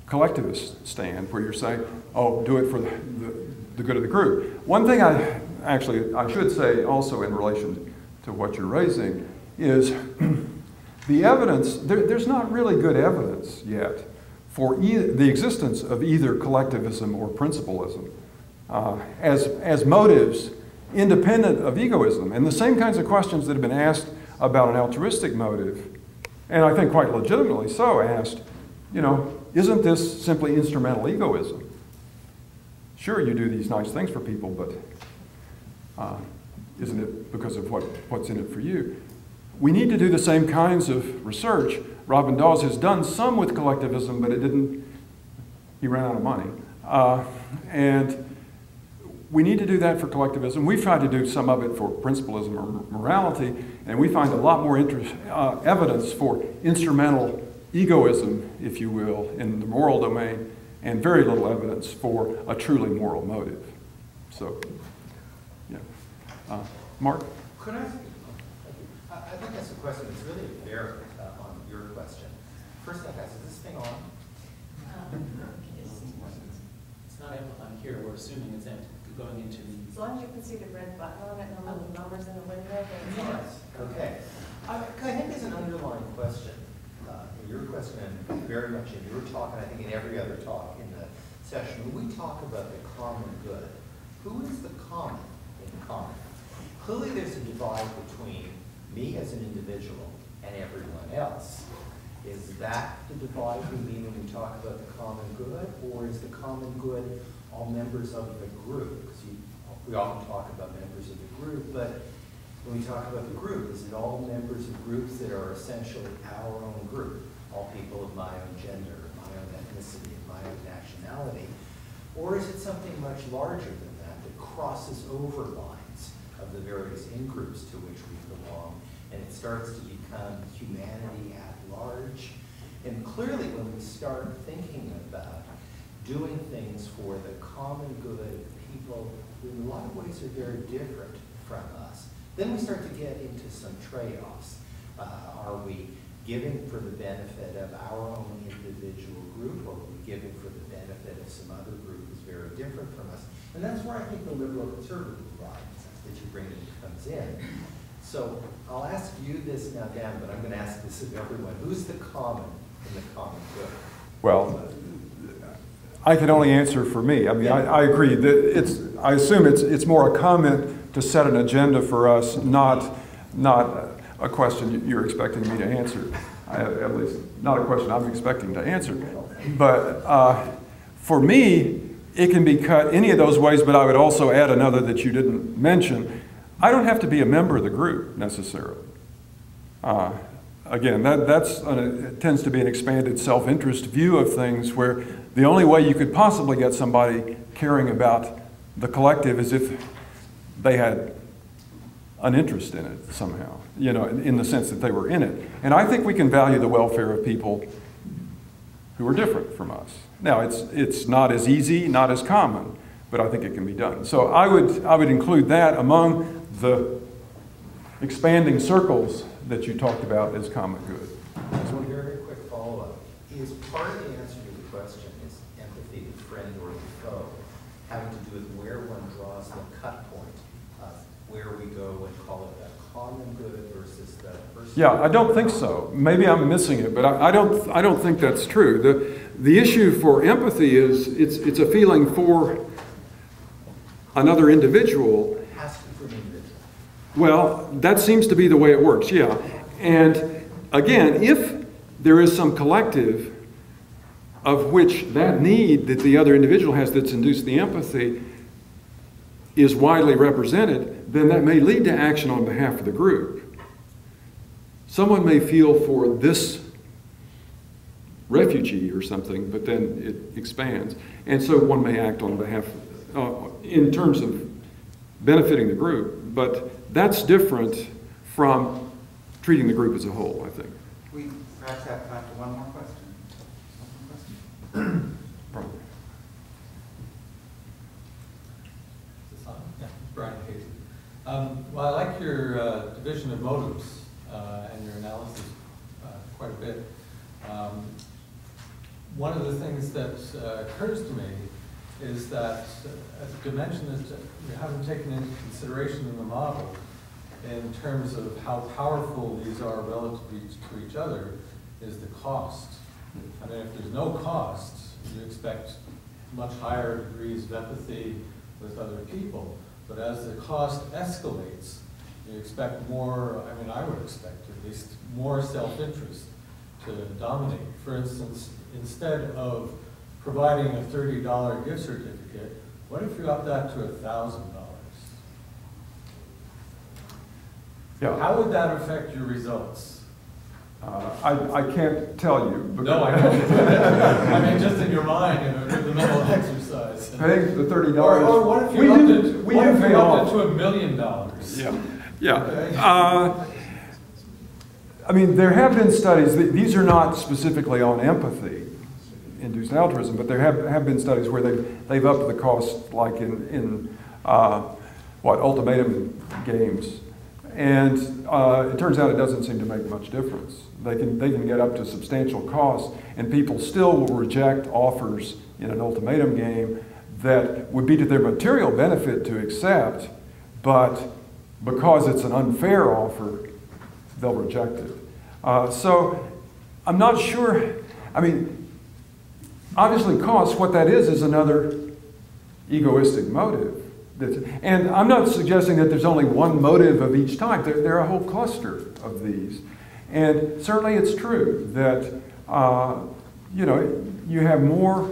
collectivist stand where you're saying, oh, do it for the good of the group. One thing I should say also in relation to what you're raising is the evidence, there's not really good evidence yet for the existence of either collectivism or principalism as motives independent of egoism. And the same kinds of questions that have been asked about an altruistic motive and I think quite legitimately so, asked, you know, isn't this simply instrumental egoism? Sure, you do these nice things for people, but isn't it because of what's in it for you? We need to do the same kinds of research. Robin Dawes has done some with collectivism, but he ran out of money. And we need to do that for collectivism. We've tried to do some of it for principalism or morality, and we find a lot more evidence for instrumental egoism, if you will, in the moral domain, and very little evidence for a truly moral motive. So, yeah. Mark? Could I think that's a question that's really a bear on your question. First thing, guys, is this thing on? It's not amplifying here. We're assuming it's going into the... As long as you can see the red button on it and the little numbers in the window. Yes. Okay. I think there's an underlying question. Your question, and very much in your talk, and I think in every other talk in the session, when we talk about the common good, who is the common in common? Clearly there's a divide between me as an individual and everyone else. Is that the divide we mean when we talk about the common good, or is the common good all members of the group? Because we often talk about members of the group, but when we talk about the group, is it all members of groups that are essentially our own group? All people of my own gender, my own ethnicity, my own nationality? Or is it something much larger than that crosses over lines of the various in-groups to which we belong, and it starts to become humanity at large? And clearly when we start thinking about doing things for the common good of people who in a lot of ways are very different from us, then we start to get into some trade-offs. Are we giving for the benefit of our own individual group, or are we giving for the benefit of some other group who's very different from us? And that's where I think the liberal conservative divide that you bring in comes in. So I'll ask you this now, Dan, but I'm going to ask this of everyone. Who's the common in the common good? Well, I can only answer for me. I mean, I agree that I assume it's more a comment to set an agenda for us, not a question you're expecting me to answer. At least not a question I'm expecting to answer. But for me, it can be cut any of those ways, but I would also add another that you didn't mention. I don't have to be a member of the group necessarily. Again, it tends to be an expanded self-interest view of things, where the only way you could possibly get somebody caring about the collective is if they had an interest in it somehow, you know, in the sense that they were in it. And I think we can value the welfare of people who are different from us. Now, it's not as easy, not as common, but I think it can be done. So I would include that among the expanding circles that you talked about as common good. So a very quick follow-up. Is part of the answer to the question, is empathy the friend or the foe, having to do with where one draws the cut point of where we go and call it a common good versus the personal? Yeah, I don't think so. Maybe I'm missing it, but I don't think that's true. The issue for empathy is it's a feeling for another individual. It has to be for an individual. Well, that seems to be the way it works, yeah. And again, if there is some collective of which that need that the other individual has that's induced the empathy is widely represented, then that may lead to action on behalf of the group. Someone may feel for this refugee or something, but then it expands. And so one may act on behalf, in terms of benefiting the group, but that's different from treating the group as a whole, I think. We perhaps have time for one more question. Probably. Yeah, Brian Casey. Well, I like your division of motives and your analysis quite a bit. One of the things that occurs to me is that a dimension that you haven't taken into consideration in the model in terms of how powerful these are relative to each other is the cost. I mean, if there's no cost, you expect much higher degrees of empathy with other people. But as the cost escalates, you expect more, I mean, I would expect at least more self-interest. to dominate. For instance, instead of providing a $30 gift certificate, what if you up that to $1,000? Yeah. How would that affect your results? I can't tell you. No, I know. I mean, just in your mind, the mental exercise. Paying the $30. Or what if you upped it to $1 million? Yeah, yeah. Okay. I mean, there have been studies, these are not specifically on empathy, induced altruism, but there have been studies where they've upped the cost, like in ultimatum games. And it turns out it doesn't seem to make much difference. They can get up to substantial costs, and people still will reject offers in an ultimatum game that would be to their material benefit to accept, but because it's an unfair offer, they'll reject it. So I'm not sure, I mean, obviously cost, what that is another egoistic motive. And I'm not suggesting that there's only one motive of each type. There are a whole cluster of these. And certainly it's true that, you have more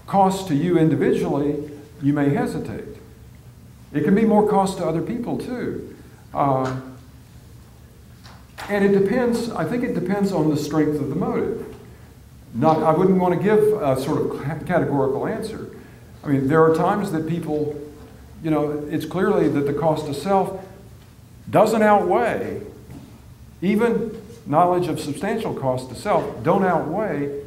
cost to you individually, you may hesitate. It can be more cost to other people too. And it depends, I think it depends on the strength of the motive. I wouldn't want to give a sort of categorical answer. I mean, there are times that people, it's clearly that the cost to self doesn't outweigh, even knowledge of substantial cost to self don't outweigh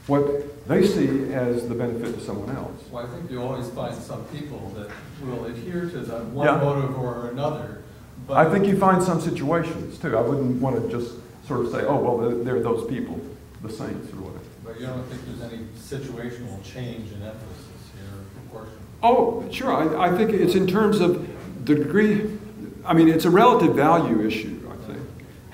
what they see as the benefit to someone else. Well, I think you always find some people that will adhere to that one motive or another. But I think you find some situations too. I wouldn't want to just sort of say, oh, well, they're those people, the saints or whatever. But you don't think there's any situational change in emphasis here, proportion? Oh, sure. I think it's in terms of the degree, I mean, it's a relative value issue.